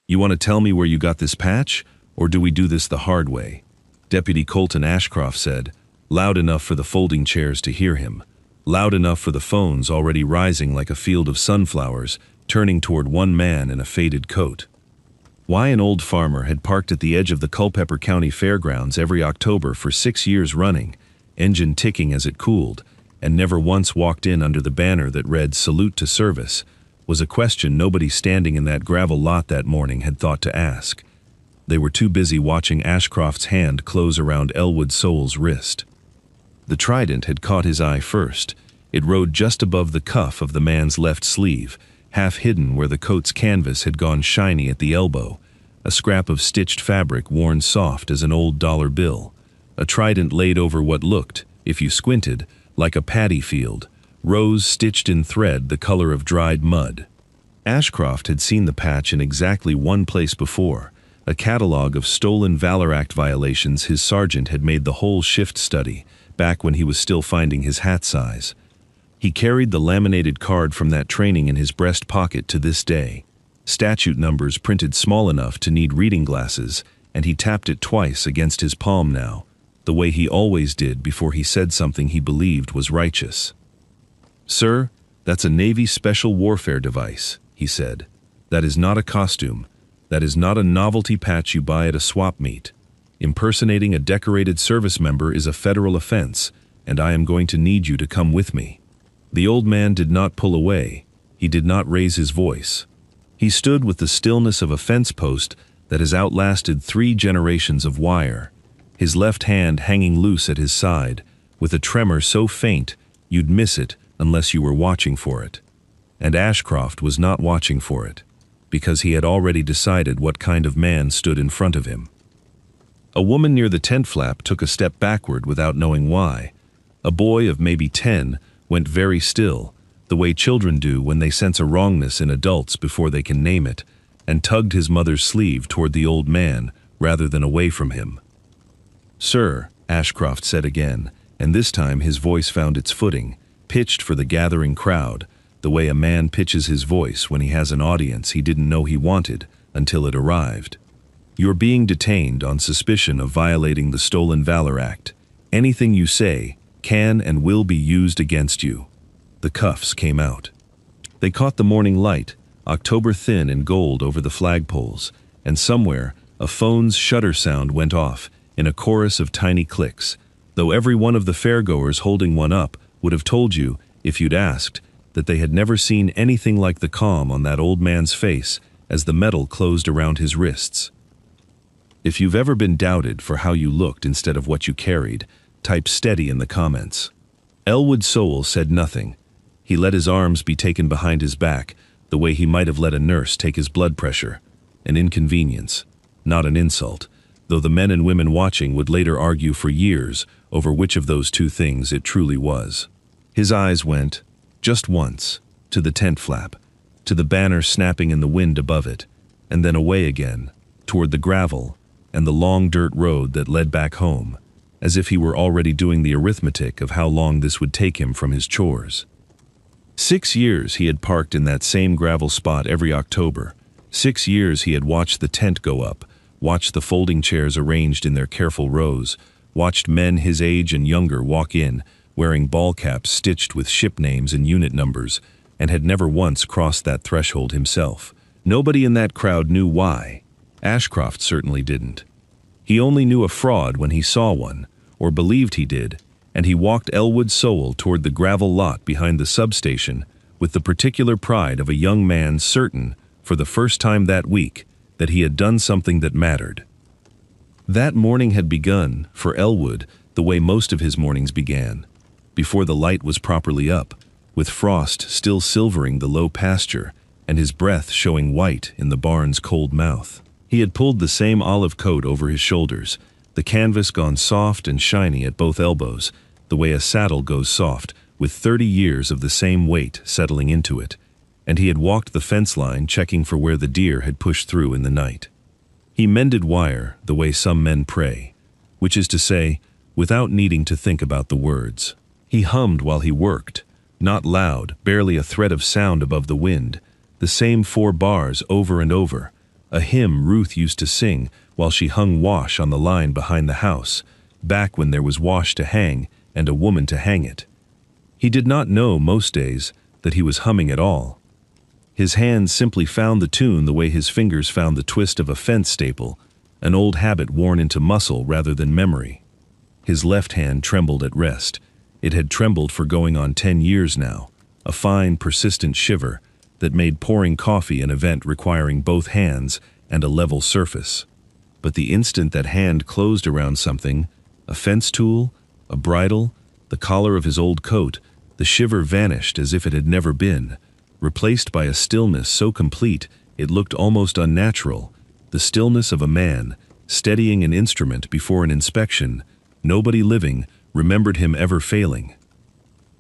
You want to tell me where you got this patch, or do we do this the hard way? Deputy Colton Ashcroft said, loud enough for the folding chairs to hear him, loud enough for the phones already rising like a field of sunflowers, turning toward one man in a faded coat. Why an old farmer had parked at the edge of the Culpeper County Fairgrounds every October for 6 years running, engine ticking as it cooled, and never once walked in under the banner that read "Salute to Service," was a question nobody standing in that gravel lot that morning had thought to ask. They were too busy watching Ashcroft's hand close around Elwood Sowell's wrist. The trident had caught his eye first. It rode just above the cuff of the man's left sleeve, half hidden where the coat's canvas had gone shiny at the elbow, a scrap of stitched fabric worn soft as an old dollar bill. A trident laid over what looked, if you squinted, like a paddy field, rows stitched in thread the color of dried mud. Ashcroft had seen the patch in exactly one place before, a catalog of stolen Valor Act violations his sergeant had made the whole shift study, back when he was still finding his hat size. He carried the laminated card from that training in his breast pocket to this day, statute numbers printed small enough to need reading glasses, and he tapped it twice against his palm now, the way he always did before he said something he believed was righteous. "Sir, that's a Navy Special Warfare device," he said. "That is not a costume. That is not a novelty patch you buy at a swap meet. Impersonating a decorated service member is a federal offense, and I am going to need you to come with me." The old man did not pull away. He did not raise his voice. He stood with the stillness of a fence post that has outlasted 3 generations of wire, his left hand hanging loose at his side, with a tremor so faint you'd miss it unless you were watching for it. And Ashcroft was not watching for it, because he had already decided what kind of man stood in front of him. A woman near the tent flap took a step backward without knowing why. A boy of maybe 10 went very still, the way children do when they sense a wrongness in adults before they can name it, and tugged his mother's sleeve toward the old man rather than away from him. "Sir," Ashcroft said again, and this time his voice found its footing, pitched for the gathering crowd, the way a man pitches his voice when he has an audience he didn't know he wanted until it arrived. "You're being detained on suspicion of violating the Stolen Valor Act. Anything you say can and will be used against you." The cuffs came out. They caught the morning light, October thin and gold over the flagpoles, and somewhere a phone's shutter sound went off in a chorus of tiny clicks, though every one of the fairgoers holding one up would have told you, if you'd asked, that they had never seen anything like the calm on that old man's face as the metal closed around his wrists. If you've ever been doubted for how you looked instead of what you carried, type steady in the comments. Elwood Sowell said nothing. He let his arms be taken behind his back, the way he might have let a nurse take his blood pressure. An inconvenience, not an insult, though the men and women watching would later argue for years over which of those two things it truly was. His eyes went, just once, to the tent flap, to the banner snapping in the wind above it, and then away again, toward the gravel and the long dirt road that led back home, as if he were already doing the arithmetic of how long this would take him from his chores. 6 years he had parked in that same gravel spot every October. 6 years he had watched the tent go up, watched the folding chairs arranged in their careful rows, watched men his age and younger walk in, wearing ball caps stitched with ship names and unit numbers, and had never once crossed that threshold himself. Nobody in that crowd knew why. Ashcroft certainly didn't. He only knew a fraud when he saw one, or believed he did, and he walked Elwood Sowell toward the gravel lot behind the substation with the particular pride of a young man certain, for the first time that week, that he had done something that mattered. That morning had begun, for Elwood, the way most of his mornings began, before the light was properly up, with frost still silvering the low pasture and his breath showing white in the barn's cold mouth. He had pulled the same olive coat over his shoulders, the canvas gone soft and shiny at both elbows, the way a saddle goes soft, with 30 years of the same weight settling into it, and he had walked the fence line checking for where the deer had pushed through in the night. He mended wire the way some men pray, which is to say, without needing to think about the words. He hummed while he worked, not loud, barely a thread of sound above the wind, the same 4 bars over and over, a hymn Ruth used to sing while she hung wash on the line behind the house, back when there was wash to hang and a woman to hang it. He did not know most days that he was humming at all. His hands simply found the tune the way his fingers found the twist of a fence staple, an old habit worn into muscle rather than memory. His left hand trembled at rest. It had trembled for going on 10 years now, a fine, persistent shiver that made pouring coffee an event requiring both hands and a level surface. But the instant that hand closed around something, a fence tool, a bridle, the collar of his old coat, the shiver vanished as if it had never been, replaced by a stillness so complete it looked almost unnatural, the stillness of a man steadying an instrument before an inspection. Nobody living remembered him ever failing.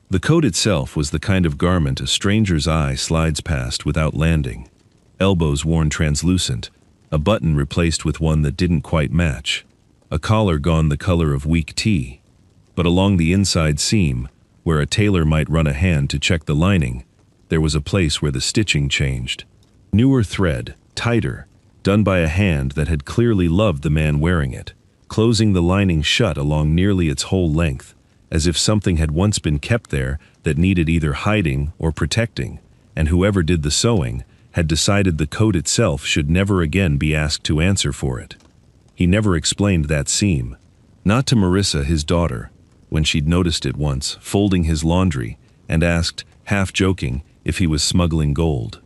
The coat itself was the kind of garment a stranger's eye slides past without landing. Elbows worn translucent, a button replaced with one that didn't quite match, a collar gone the color of weak tea. But along the inside seam, where a tailor might run a hand to check the lining, there was a place where the stitching changed. Newer thread, tighter, done by a hand that had clearly loved the man wearing it, closing the lining shut along nearly its whole length, as if something had once been kept there that needed either hiding or protecting, and whoever did the sewing had decided the coat itself should never again be asked to answer for it. He never explained that seam, not to Marissa, his daughter, when she'd noticed it once, folding his laundry, and asked, half joking, if he was smuggling gold.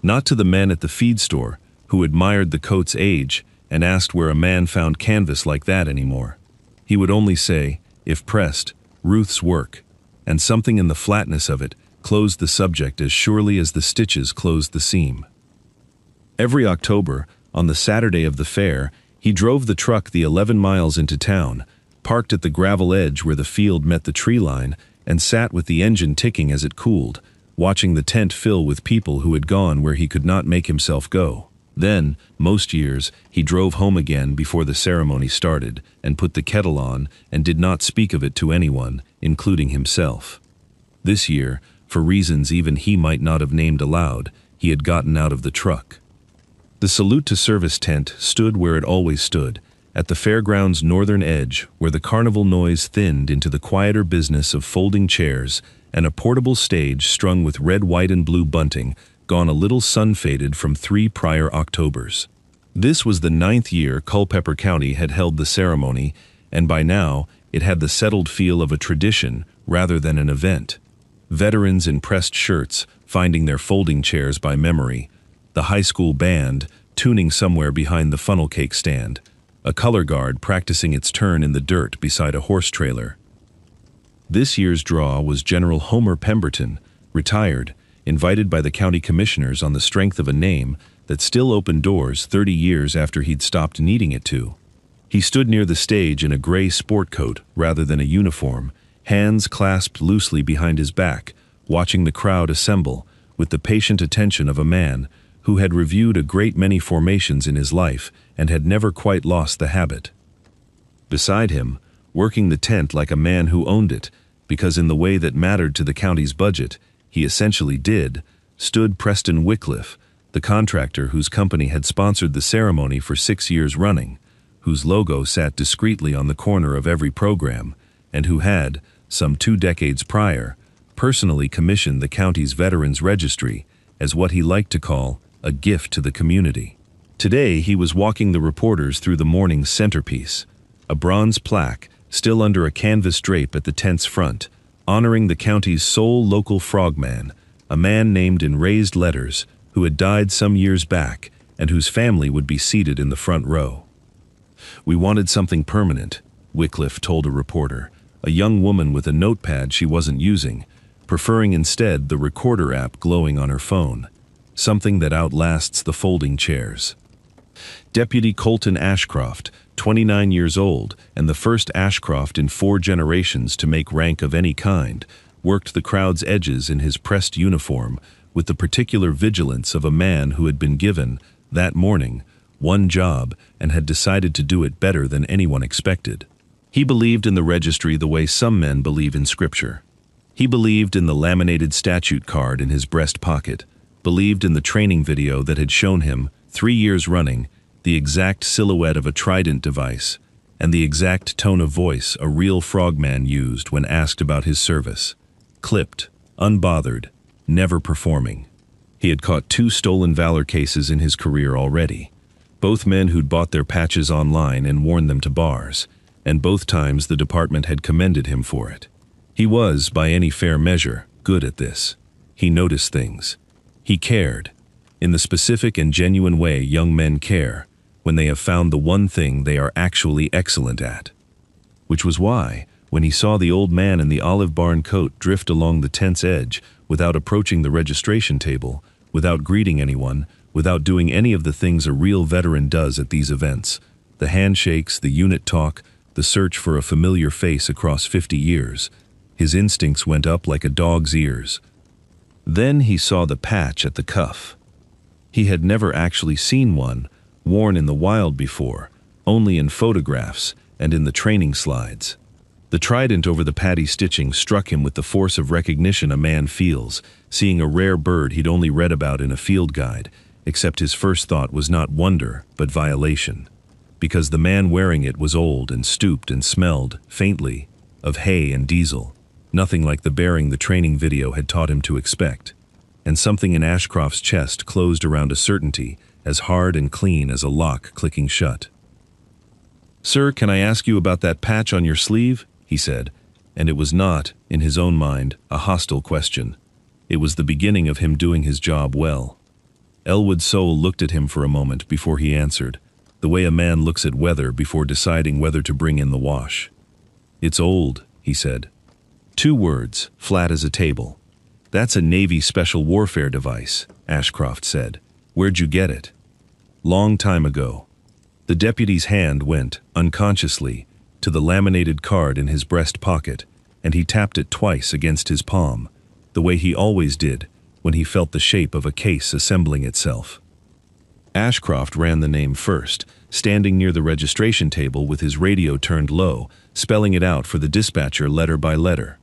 Not to the men at the feed store, who admired the coat's age and asked where a man found canvas like that anymore. He would only say, if pressed, Ruth's work, and something in the flatness of it closed the subject as surely as the stitches closed the seam. Every October, on the Saturday of the fair, he drove the truck the 11 miles into town, parked at the gravel edge where the field met the tree line, and sat with the engine ticking as it cooled, watching the tent fill with people who had gone where he could not make himself go. Then, most years, he drove home again before the ceremony started and put the kettle on and did not speak of it to anyone, including himself. This year, for reasons even he might not have named aloud, he had gotten out of the truck. The salute to service tent stood where it always stood, at the fairground's northern edge, where the carnival noise thinned into the quieter business of folding chairs and a portable stage strung with red, white, and blue bunting, gone a little sun-faded from 3 prior Octobers. This was the 9th year Culpeper County had held the ceremony, and by now it had the settled feel of a tradition rather than an event. Veterans in pressed shirts finding their folding chairs by memory, the high school band tuning somewhere behind the funnel cake stand, a color guard practicing its turn in the dirt beside a horse trailer. This year's draw was General Homer Pemberton, retired, invited by the county commissioners on the strength of a name that still opened doors 30 years after he'd stopped needing it to. He stood near the stage in a gray sport coat rather than a uniform, hands clasped loosely behind his back, watching the crowd assemble with the patient attention of a man who had reviewed a great many formations in his life and had never quite lost the habit. Beside him, working the tent like a man who owned it, because in the way that mattered to the county's budget, he essentially did, stood Preston Wycliffe, the contractor whose company had sponsored the ceremony for 6 years running, whose logo sat discreetly on the corner of every program, and who had, some 2 decades prior, personally commissioned the county's Veterans Registry as what he liked to call a gift to the community. Today he was walking the reporters through the morning's centerpiece, a bronze plaque still under a canvas drape at the tent's front, honoring the county's sole local frogman, a man named in raised letters who had died some years back and whose family would be seated in the front row. "We wanted something permanent," Wycliffe told a reporter, a young woman with a notepad she wasn't using, preferring instead the recorder app glowing on her phone, something that outlasts the folding chairs. Deputy Colton Ashcroft, 29 years old and the first Ashcroft in 4 generations to make rank of any kind, worked the crowd's edges in his pressed uniform with the particular vigilance of a man who had been given, that morning, one job and had decided to do it better than anyone expected. He believed in the registry the way some men believe in Scripture. He believed in the laminated statute card in his breast pocket, believed in the training video that had shown him, 3 years running, the exact silhouette of a Trident device, and the exact tone of voice a real frogman used when asked about his service. Clipped, unbothered, never performing. He had caught 2 stolen valor cases in his career already, both men who'd bought their patches online and worn them to bars, and both times the department had commended him for it. He was, by any fair measure, good at this. He noticed things. He cared, in the specific and genuine way young men care when they have found the one thing they are actually excellent at. Which was why, when he saw the old man in the olive barn coat drift along the tent's edge without approaching the registration table, without greeting anyone, without doing any of the things a real veteran does at these events, the handshakes, the unit talk, the search for a familiar face across 50 years, his instincts went up like a dog's ears. Then he saw the patch at the cuff. He had never actually seen one worn in the wild before, only in photographs and in the training slides. The trident over the paddy stitching struck him with the force of recognition a man feels, seeing a rare bird he'd only read about in a field guide, except his first thought was not wonder, but violation. Because the man wearing it was old and stooped and smelled, faintly, of hay and diesel, nothing like the bearing the training video had taught him to expect. And something in Ashcroft's chest closed around a certainty, as hard and clean as a lock clicking shut. "Sir, can I ask you about that patch on your sleeve?" he said, and it was not, in his own mind, a hostile question. It was the beginning of him doing his job well. Elwood Sowell looked at him for a moment before he answered, the way a man looks at weather before deciding whether to bring in the wash. "It's old," he said. 2 words, flat as a table. "That's a Navy special warfare device," Ashcroft said. "Where'd you get it?" "Long time ago." The deputy's hand went, unconsciously, to the laminated card in his breast pocket, and he tapped it twice against his palm, the way he always did when he felt the shape of a case assembling itself. Ashcroft ran the name first, standing near the registration table with his radio turned low, spelling it out for the dispatcher letter by letter.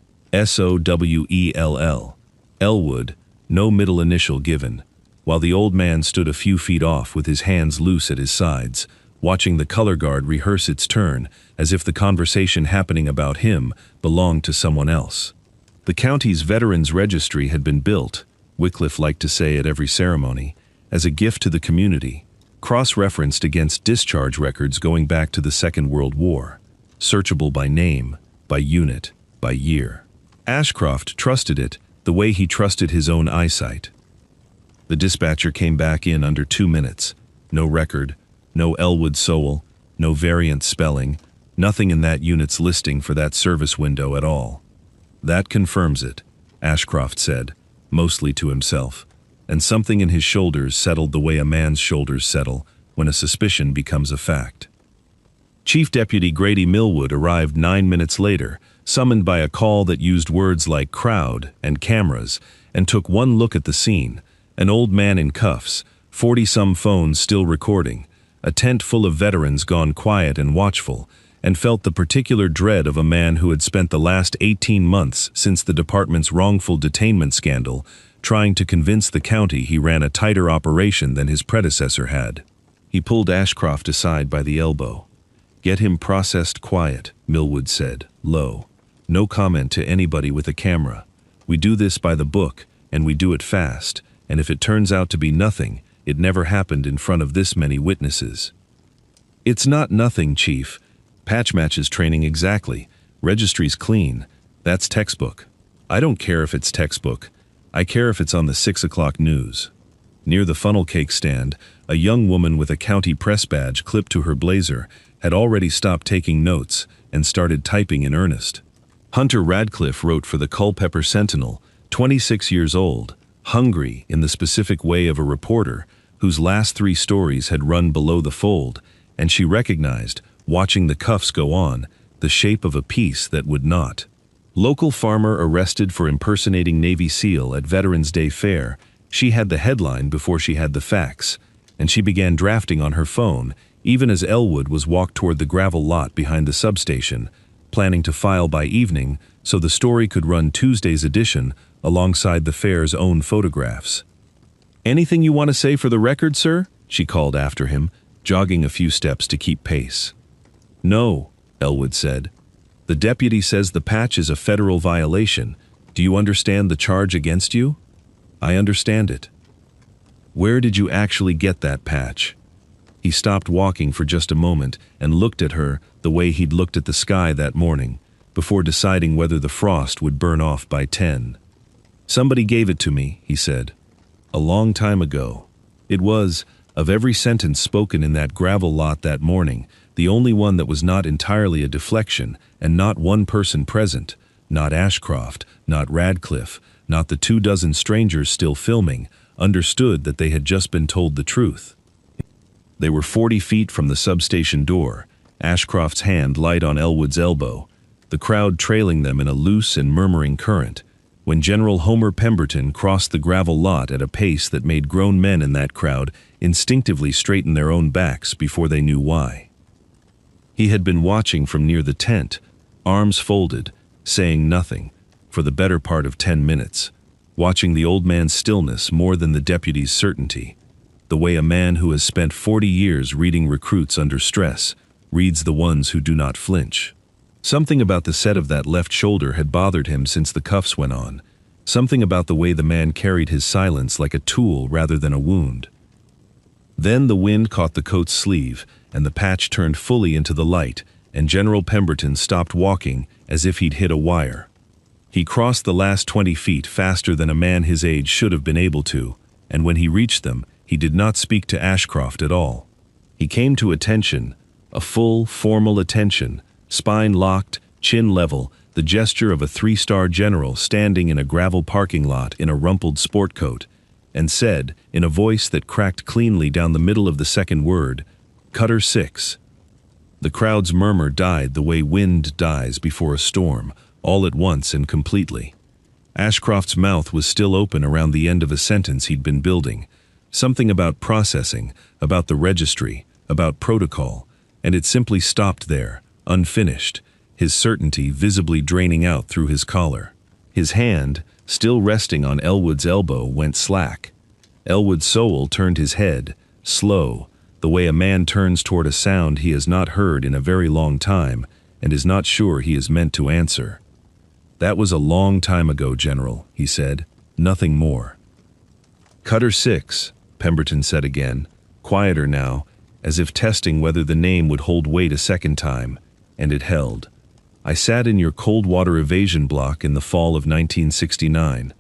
Sowell. Elwood, no middle initial given, while the old man stood a few feet off with his hands loose at his sides, watching the color guard rehearse its turn as if the conversation happening about him belonged to someone else. The county's Veterans Registry had been built, Wycliffe liked to say at every ceremony, as a gift to the community, cross-referenced against discharge records going back to the Second World War, searchable by name, by unit, by year. Ashcroft trusted it the way he trusted his own eyesight. The dispatcher came back in under 2 minutes. No record, no Elwood Sowell, no variant spelling, nothing in that unit's listing for that service window at all. "That confirms it," Ashcroft said, mostly to himself, and something in his shoulders settled the way a man's shoulders settle when a suspicion becomes a fact. Chief Deputy Grady Millwood arrived 9 minutes later, summoned by a call that used words like crowd and cameras, and took one look at the scene, an old man in cuffs, 40-some phones still recording, a tent full of veterans gone quiet and watchful, and felt the particular dread of a man who had spent the last 18 months since the department's wrongful detainment scandal trying to convince the county he ran a tighter operation than his predecessor had. He pulled Ashcroft aside by the elbow. "Get him processed quiet," Millwood said, low. "No comment to anybody with a camera. We do this by the book, and we do it fast, and if it turns out to be nothing, it never happened in front of this many witnesses." "It's not nothing, Chief. Patch matches training exactly. Registry's clean. That's textbook. I don't care if it's textbook. I care if it's on the 6 o'clock news." Near the funnel cake stand, a young woman with a county press badge clipped to her blazer had already stopped taking notes and started typing in earnest. Hunter Radcliffe wrote for the Culpeper Sentinel, 26 years old, hungry in the specific way of a reporter whose last 3 stories had run below the fold, and she recognized, watching the cuffs go on, the shape of a piece that would not. Local farmer arrested for impersonating Navy SEAL at Veterans Day Fair. She had the headline before she had the facts, and she began drafting on her phone, even as Elwood was walked toward the gravel lot behind the substation, planning to file by evening so the story could run Tuesday's edition alongside the fair's own photographs. "Anything you want to say for the record, sir?" she called after him, jogging a few steps to keep pace. No, Elwood said. The deputy says the patch is a federal violation. Do you understand the charge against you? I understand it. Where did you actually get that patch? He stopped walking for just a moment and looked at her the way he'd looked at the sky that morning, before deciding whether the frost would burn off by 10. Somebody gave it to me, he said. A long time ago. It was, of every sentence spoken in that gravel lot that morning, the only one that was not entirely a deflection, and not one person present, not Ashcroft, not Radcliffe, not the 24 strangers still filming, understood that they had just been told the truth. They were 40 feet from the substation door, Ashcroft's hand light on Elwood's elbow, the crowd trailing them in a loose and murmuring current, when General Homer Pemberton crossed the gravel lot at a pace that made grown men in that crowd instinctively straighten their own backs before they knew why. He had been watching from near the tent, arms folded, saying nothing, for the better part of 10 minutes, watching the old man's stillness more than the deputy's certainty, the way a man who has spent 40 years reading recruits under stress reads the ones who do not flinch. Something about the set of that left shoulder had bothered him since the cuffs went on, something about the way the man carried his silence like a tool rather than a wound. Then the wind caught the coat's sleeve, and the patch turned fully into the light, and General Pemberton stopped walking as if he'd hit a wire. He crossed the last 20 feet faster than a man his age should have been able to, and when he reached them, he did not speak to Ashcroft at all. He came to attention, a full, formal attention, spine locked, chin level, the gesture of a 3-star general standing in a gravel parking lot in a rumpled sport coat, and said, in a voice that cracked cleanly down the middle of the second word, "Cutter 6. The crowd's murmur died the way wind dies before a storm, all at once and completely. Ashcroft's mouth was still open around the end of a sentence he'd been building, something about processing, about the registry, about protocol, and it simply stopped there, unfinished, his certainty visibly draining out through his collar. His hand, still resting on Elwood's elbow, went slack. Elwood Sowell turned his head, slow, the way a man turns toward a sound he has not heard in a very long time and is not sure he is meant to answer. That was a long time ago, General, he said, nothing more. Cutter 6, Pemberton said again, quieter now, as if testing whether the name would hold weight a second time, and it held. I sat in your cold water evasion block in the fall of 1969.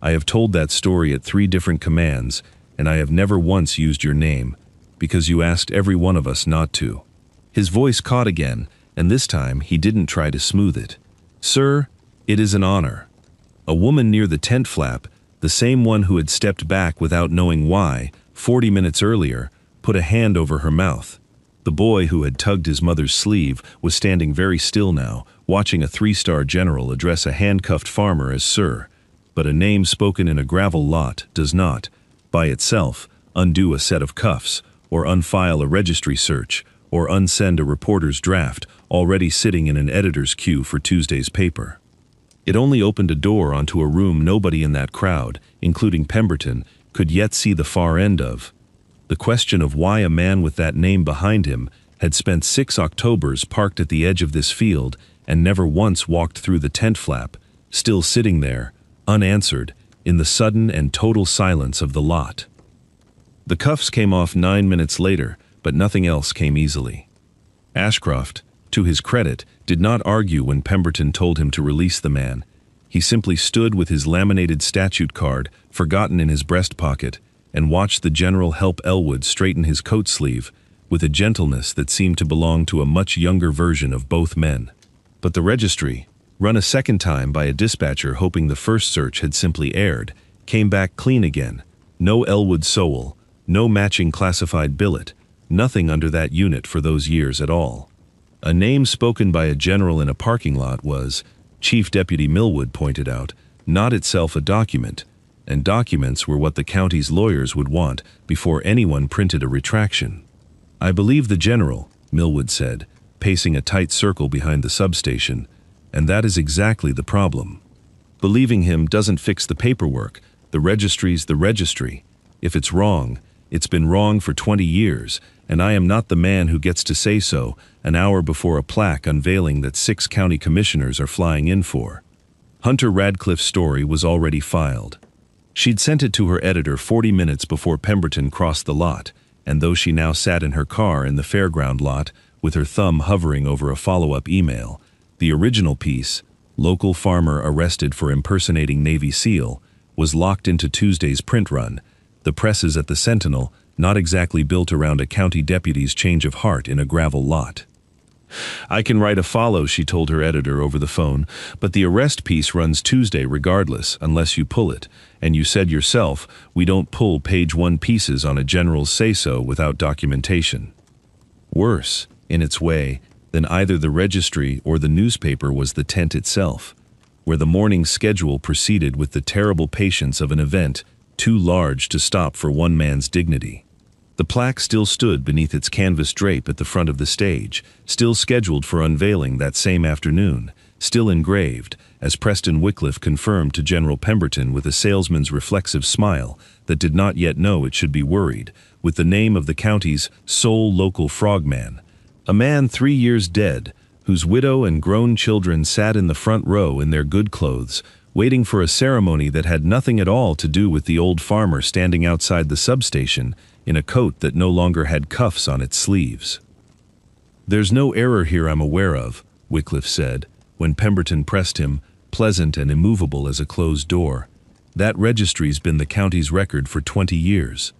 I have told that story at 3 different commands, and I have never once used your name, because you asked every one of us not to. His voice caught again, and this time he didn't try to smooth it. Sir, it is an honor. A woman near the tent flap, the same one who had stepped back without knowing why, 40 minutes earlier, put a hand over her mouth. The boy who had tugged his mother's sleeve was standing very still now, watching a 3-star general address a handcuffed farmer as sir. But a name spoken in a gravel lot does not, by itself, undo a set of cuffs, or unfile a registry search, or unsend a reporter's draft already sitting in an editor's queue for Tuesday's paper. It only opened a door onto a room nobody in that crowd, including Pemberton, could yet see the far end of. The question of why a man with that name behind him had spent 6 Octobers parked at the edge of this field and never once walked through the tent flap, still sitting there, unanswered, in the sudden and total silence of the lot. The cuffs came off 9 minutes later, but nothing else came easily. Ashcroft, to his credit, did not argue when Pemberton told him to release the man. He simply stood with his laminated statute card forgotten in his breast pocket and watched the general help Elwood straighten his coat sleeve with a gentleness that seemed to belong to a much younger version of both men. But the registry, run a second time by a dispatcher hoping the first search had simply aired, came back clean again. No Elwood Sowell, no matching classified billet, nothing under that unit for those years at all. A name spoken by a general in a parking lot was, Chief Deputy Millwood pointed out, not itself a document, and documents were what the county's lawyers would want before anyone printed a retraction. I believe the general, Millwood said, pacing a tight circle behind the substation, and that is exactly the problem. Believing him doesn't fix the paperwork. The registry's the registry. If it's wrong, It's been wrong for 20 years, and I am not the man who gets to say so an hour before a plaque unveiling that 6 county commissioners are flying in for. Hunter Radcliffe's story was already filed. She'd sent it to her editor 40 minutes before Pemberton crossed the lot, and though she now sat in her car in the fairground lot with her thumb hovering over a follow-up email, the original piece, Local Farmer Arrested for Impersonating Navy SEAL, was locked into Tuesday's print run. The presses at the Sentinel not exactly built around a county deputy's change of heart in a gravel lot. I can write a follow, she told her editor over the phone, but the arrest piece runs Tuesday regardless, unless you pull it, and you said yourself, we don't pull page 1 pieces on a general's say-so without documentation. Worse, in its way, than either the registry or the newspaper was the tent itself, where the morning schedule proceeded with the terrible patience of an event too large to stop for one man's dignity. The plaque still stood beneath its canvas drape at the front of the stage, still scheduled for unveiling that same afternoon, still engraved, as Preston Wycliffe confirmed to General Pemberton with a salesman's reflexive smile that did not yet know it should be worried, with the name of the county's sole local frogman, a man 3 years dead, whose widow and grown children sat in the front row in their good clothes, waiting for a ceremony that had nothing at all to do with the old farmer standing outside the substation in a coat that no longer had cuffs on its sleeves. There's no error here I'm aware of, Wycliffe said, when Pemberton pressed him, pleasant and immovable as a closed door. That registry's been the county's record for 20 years.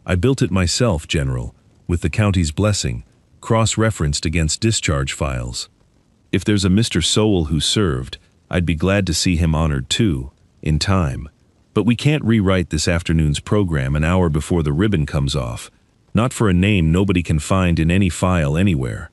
I built it myself, General, with the county's blessing, cross-referenced against discharge files. If there's a Mr. Sowell who served, I'd be glad to see him honored too, in time. But we can't rewrite this afternoon's program an hour before the ribbon comes off, not for a name nobody can find in any file anywhere.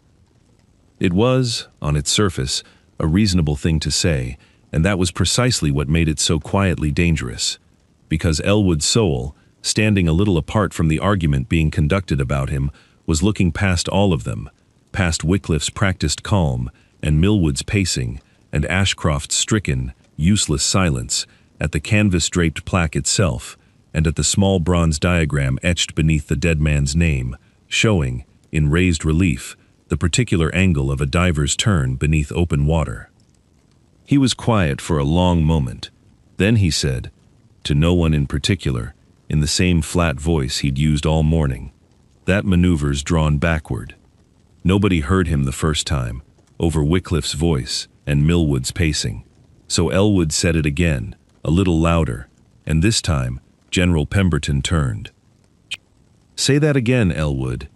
It was, on its surface, a reasonable thing to say, and that was precisely what made it so quietly dangerous. Because Elwood Sowell, standing a little apart from the argument being conducted about him, was looking past all of them, past Wycliffe's practiced calm, and Millwood's pacing, and Ashcroft's stricken, useless silence, at the canvas-draped plaque itself, and at the small bronze diagram etched beneath the dead man's name, showing, in raised relief, the particular angle of a diver's turn beneath open water. He was quiet for a long moment. Then he said, to no one in particular, in the same flat voice he'd used all morning, that maneuver's drawn backward. Nobody heard him the first time, over Wycliffe's voice and Millwood's pacing. So Elwood said it again, a little louder, and this time General Pemberton turned. Say that again, Elwood.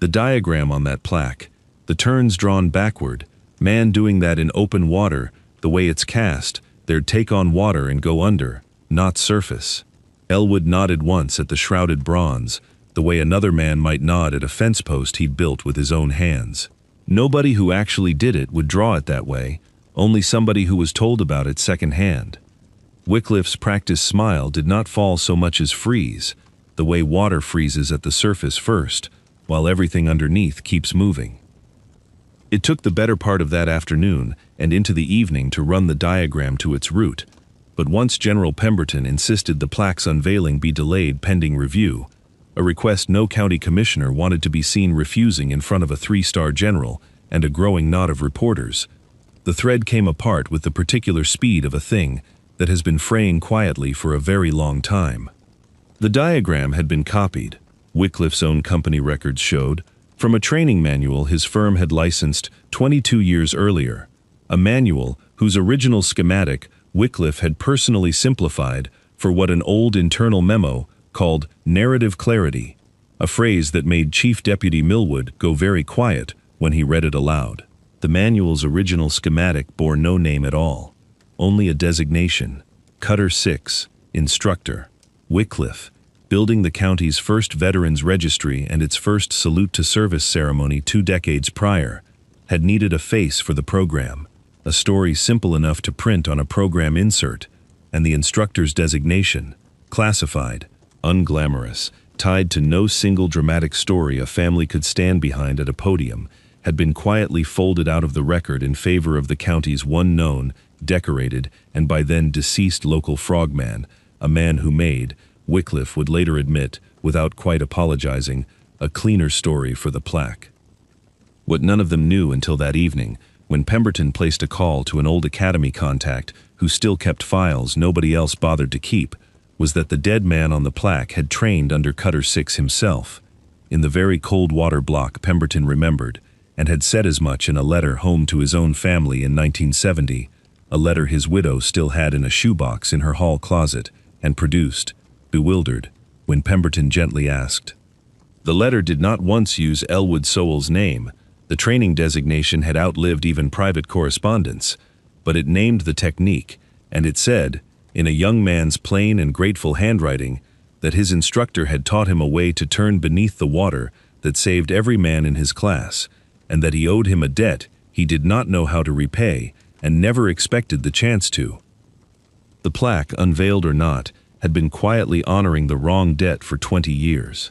The diagram on that plaque, the turn's drawn backward, man doing that in open water, the way it's cast, there'd take on water and go under, not surface. Elwood nodded once at the shrouded bronze, the way another man might nod at a fence post he'd built with his own hands. Nobody who actually did it would draw it that way, only somebody who was told about it secondhand. Wycliffe's practiced smile did not fall so much as freeze, the way water freezes at the surface first, while everything underneath keeps moving. It took the better part of that afternoon and into the evening to run the diagram to its root, but once General Pemberton insisted the plaque's unveiling be delayed pending review, a request no county commissioner wanted to be seen refusing in front of a 3-star general and a growing knot of reporters, the thread came apart with the particular speed of a thing that has been fraying quietly for a very long time. The diagram had been copied, Wycliffe's own company records showed, from a training manual his firm had licensed 22 years earlier, a manual whose original schematic Wycliffe had personally simplified for what an old internal memo called narrative clarity, a phrase that made Chief Deputy Millwood go very quiet when he read it aloud. The manual's original schematic bore no name at all, only a designation, Cutter 6, Instructor. Wycliffe, building the county's first veterans registry and its first salute to service ceremony 2 decades prior, had needed a face for the program, a story simple enough to print on a program insert, and the instructor's designation, classified, unglamorous, tied to no single dramatic story a family could stand behind at a podium, had been quietly folded out of the record in favor of the county's one known, decorated, and by then deceased local frogman, a man who made, Wycliffe would later admit, without quite apologizing, a cleaner story for the plaque. What none of them knew until that evening, when Pemberton placed a call to an old academy contact who still kept files nobody else bothered to keep, was that the dead man on the plaque had trained under Cutter 6 himself, in the very cold water block Pemberton remembered, and had said as much in a letter home to his own family in 1970, a letter his widow still had in a shoebox in her hall closet, and produced, bewildered, when Pemberton gently asked. The letter did not once use Elwood Sowell's name. The training designation had outlived even private correspondence, but it named the technique, and it said, in a young man's plain and grateful handwriting, that his instructor had taught him a way to turn beneath the water that saved every man in his class, and that he owed him a debt he did not know how to repay and never expected the chance to. The plaque, unveiled or not, had been quietly honoring the wrong debt for 20 years.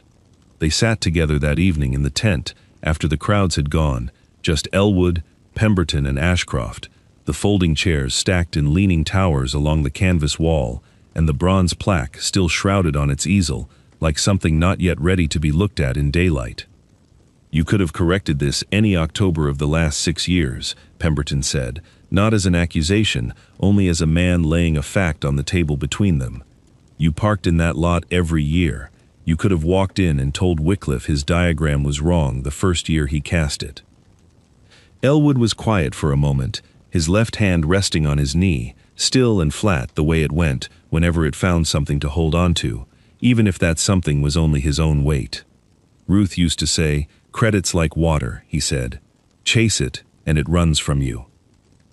They sat together that evening in the tent after the crowds had gone, just Elwood, Pemberton, and Ashcroft, the folding chairs stacked in leaning towers along the canvas wall, and the bronze plaque still shrouded on its easel like something not yet ready to be looked at in daylight. "You could have corrected this any October of the last 6 years," Pemberton said, not as an accusation, only as a man laying a fact on the table between them. "You parked in that lot every year. You could have walked in and told Wycliffe his diagram was wrong the first year he cast it." Elwood was quiet for a moment, his left hand resting on his knee, still and flat the way it went whenever it found something to hold on to, even if that something was only his own weight. "Ruth used to say, 'Credit's like water,'" he said. "Chase it, and it runs from you.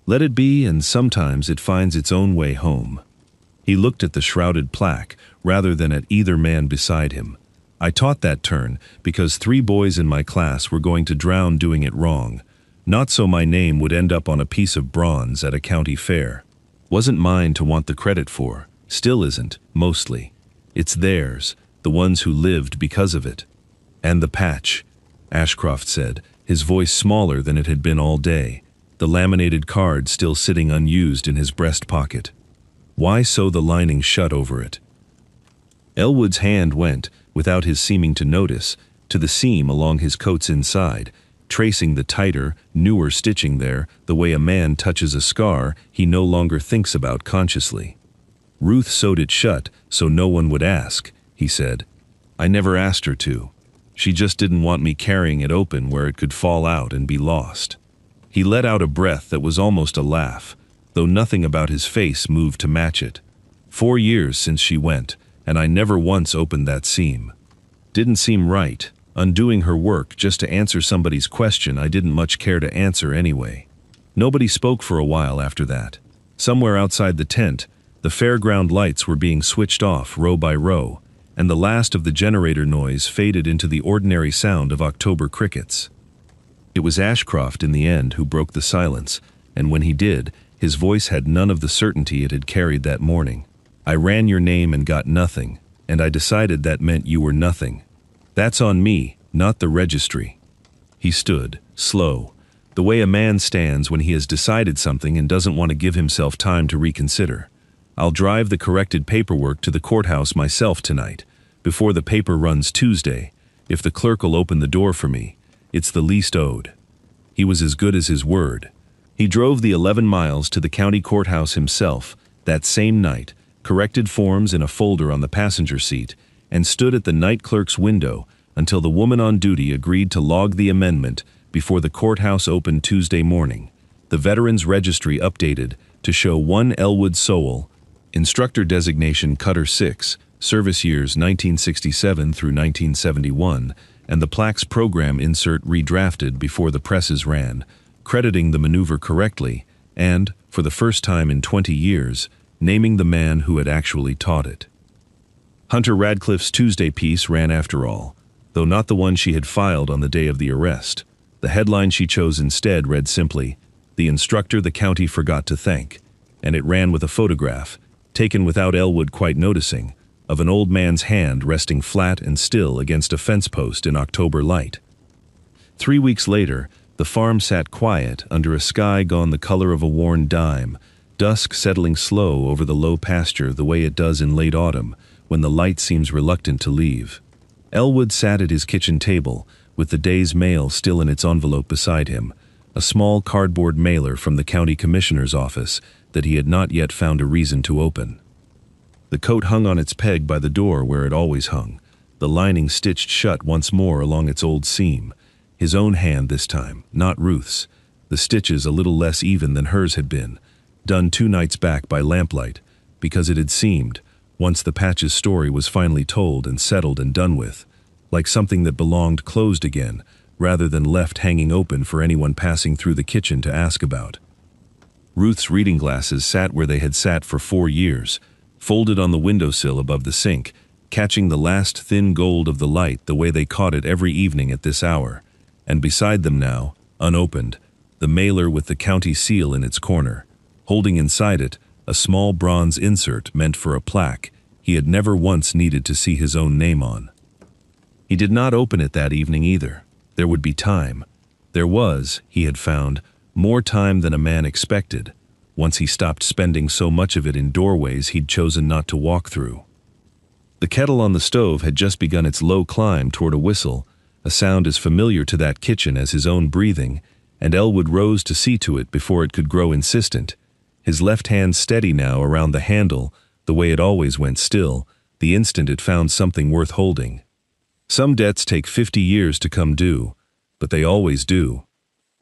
Let it be, and sometimes it finds its own way home." He looked at the shrouded plaque rather than at either man beside him. "I taught that turn because 3 boys in my class were going to drown doing it wrong, not so my name would end up on a piece of bronze at a county fair. Wasn't mine to want the credit for, still isn't, mostly. It's theirs, the ones who lived because of it." "And the patch," Ashcroft said, his voice smaller than it had been all day, the laminated card still sitting unused in his breast pocket. "Why sew the lining shut over it?" Elwood's hand went, without his seeming to notice, to the seam along his coat's inside, tracing the tighter, newer stitching there the way a man touches a scar he no longer thinks about consciously. "Ruth sewed it shut so no one would ask," he said. "I never asked her to. She just didn't want me carrying it open where it could fall out and be lost." He let out a breath that was almost a laugh, though nothing about his face moved to match it. 4 years since she went, and I never once opened that seam. Didn't seem right, undoing her work just to answer somebody's question I didn't much care to answer anyway. Nobody spoke for a while after that. Somewhere outside the tent, the fairground lights were being switched off row by row, and the last of the generator noise faded into the ordinary sound of October crickets. It was Ashcroft in the end who broke the silence, and when he did, his voice had none of the certainty it had carried that morning. "I ran your name and got nothing, and I decided that meant you were nothing. That's on me, not the registry." He stood, slow, the way a man stands when he has decided something and doesn't want to give himself time to reconsider. "I'll drive the corrected paperwork to the courthouse myself tonight, before the paper runs Tuesday, if the clerk'll open the door for me. It's the least owed." He was as good as his word. He drove the 11 miles to the county courthouse himself that same night, corrected forms in a folder on the passenger seat, and stood at the night clerk's window until the woman on duty agreed to log the amendment before the courthouse opened Tuesday morning. The Veterans Registry updated to show 1 Elwood Sowell, instructor designation Cutter 6, service years 1967 through 1971, and the plaque's program insert redrafted before the presses ran, crediting the maneuver correctly and, for the first time in 20 years, naming the man who had actually taught it. Hunter Radcliffe's Tuesday piece ran after all, though not the one she had filed on the day of the arrest. The headline she chose instead read simply, "The instructor the county forgot to thank," and it ran with a photograph, taken without Elwood quite noticing, of an old man's hand resting flat and still against a fence post in October light. 3 weeks later, the farm sat quiet under a sky gone the color of a worn dime, dusk settling slow over the low pasture the way it does in late autumn when the light seems reluctant to leave. Elwood sat at his kitchen table, with the day's mail still in its envelope beside him, a small cardboard mailer from the county commissioner's office that he had not yet found a reason to open. The coat hung on its peg by the door where it always hung, the lining stitched shut once more along its old seam, his own hand this time, not Ruth's, the stitches a little less even than hers had been, done 2 nights back by lamplight, because it had seemed, once the Patch's story was finally told and settled and done with, like something that belonged closed again, rather than left hanging open for anyone passing through the kitchen to ask about. Ruth's reading glasses sat where they had sat for 4 years, folded on the windowsill above the sink, catching the last thin gold of the light the way they caught it every evening at this hour, and beside them now, unopened, the mailer with the county seal in its corner, holding inside it a small bronze insert meant for a plaque he had never once needed to see his own name on. He did not open it that evening either. There would be time. There was, he had found, more time than a man expected, once he stopped spending so much of it in doorways he'd chosen not to walk through. The kettle on the stove had just begun its low climb toward a whistle, a sound as familiar to that kitchen as his own breathing, and Elwood rose to see to it before it could grow insistent, his left hand steady now around the handle, the way it always went still, the instant it found something worth holding. Some debts take 50 years to come due, but they always do.